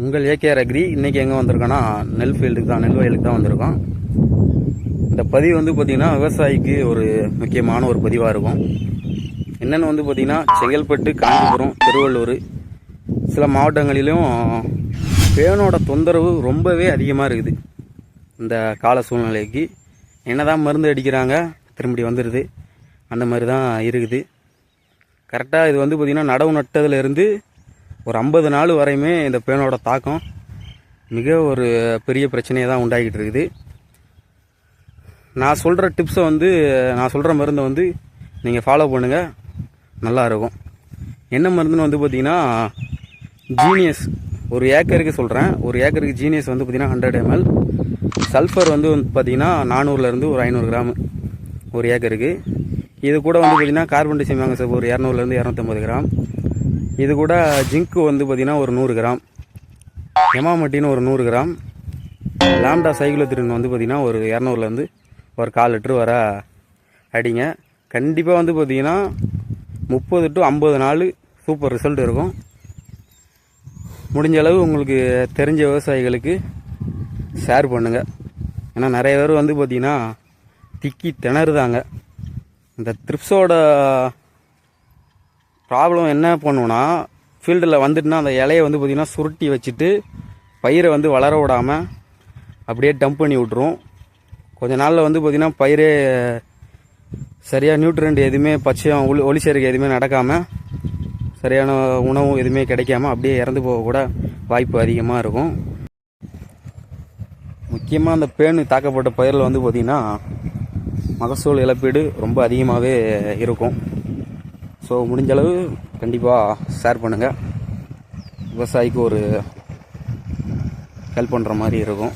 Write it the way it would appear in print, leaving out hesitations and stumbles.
உங்கள் AKR agri இன்றைக்கி எங்கே வந்திருக்கோன்னா நெல் ஃபீல்டுக்கு தான், நெல் வயலுக்கு தான் வந்திருக்கோம். இந்த பதிவு வந்து பார்த்திங்கன்னா விவசாயிக்கு ஒரு முக்கியமான ஒரு பதிவாக இருக்கும். என்னென்னு வந்து பார்த்திங்கன்னா செங்கல்பட்டு, காஞ்சிபுரம், திருவள்ளூர் சில மாவட்டங்களிலும் பேனோட தொந்தரவு ரொம்பவே அதிகமாக இருக்குது. இந்த கால சூழ்நிலைக்கு என்னதான் மருந்து அடிக்கிறாங்க, திரும்பி வந்துடுது, அந்த மாதிரி தான் இருக்குது. கரெக்டாக இது வந்து பார்த்திங்கன்னா நடவு நட்டதுலேருந்து ஒரு 50 நாள் வரையுமே இந்த பேனோட தாக்கம் மிக ஒரு பெரிய பிரச்சனையை தான் உண்டாகிட்டு இருக்குது. நான் சொல்கிற டிப்ஸை நான் சொல்கிற மருந்தை நீங்கள் ஃபாலோ பண்ணுங்கள், நல்லாயிருக்கும். என்ன மருந்துன்னு பார்த்திங்கன்னா ஜீனியஸ். ஒரு ஏக்கருக்கு சொல்கிறேன், ஒரு ஏக்கருக்கு ஜீனியஸ் பார்த்திங்கன்னா 100 ml. சல்ஃபர் பார்த்திங்கன்னா 400லேருந்து ஒரு 500 கிராம் ஒரு ஏக்கருக்கு. இது கூட பார்த்திங்கன்னா கார்பன் டை மேங்கோசப் ஒரு 200லேருந்து 250 கிராம். இது கூட ஜிங்க்கு பார்த்திங்கன்னா ஒரு 100 கிராம், எமாமட்டின்னு ஒரு 100 கிராம், லாம்டா சைக்ளோத்ரின் பார்த்திங்கன்னா ஒரு 200லேருந்து ஒரு 1/4 லிட்டர் வர அடிங்க. கண்டிப்பாக பார்த்திங்கன்னா 30 to 50 நாள் சூப்பர் ரிசல்ட் இருக்கும். முடிஞ்ச அளவு உங்களுக்கு தெரிஞ்ச விவசாயிகளுக்கு ஷேர் பண்ணுங்கள். ஏன்னா நிறைய பேர் பார்த்திங்கன்னா திக்கி திணறுதாங்க. இந்த த்ரிப்ஸோட ப்ராப்ளம் என்ன பண்ணுவோன்னா, ஃபீல்டில் வந்துட்டுனா அந்த இலையை பார்த்திங்கன்னா சுருட்டி வச்சுட்டு பயிரை வளர விடாமல் அப்படியே டம்ப் பண்ணி விட்ரும். கொஞ்ச நாளில் பார்த்திங்கன்னா பயிரே சரியாக நியூட்ரியன்ட் எதுவுமே பச்சையம் ஒளி சேர்க்கை எதுவுமே நடக்காமல், சரியான உணவும் எதுவுமே கிடைக்காம அப்படியே இறந்து போக கூட வாய்ப்பு அதிகமாக இருக்கும். முக்கியமாக அந்த பேனு தாக்கப்பட்ட பயிரில் பார்த்திங்கன்னா மகசூல் இழப்பீடு ரொம்ப அதிகமாகவே இருக்கும். ஸோ முடிஞ்சளவு கண்டிப்பாக ஷேர் பண்ணுங்கள், விவசாயிக்கு ஒரு ஹெல்ப் பண்ணுற மாதிரி இருக்கும்.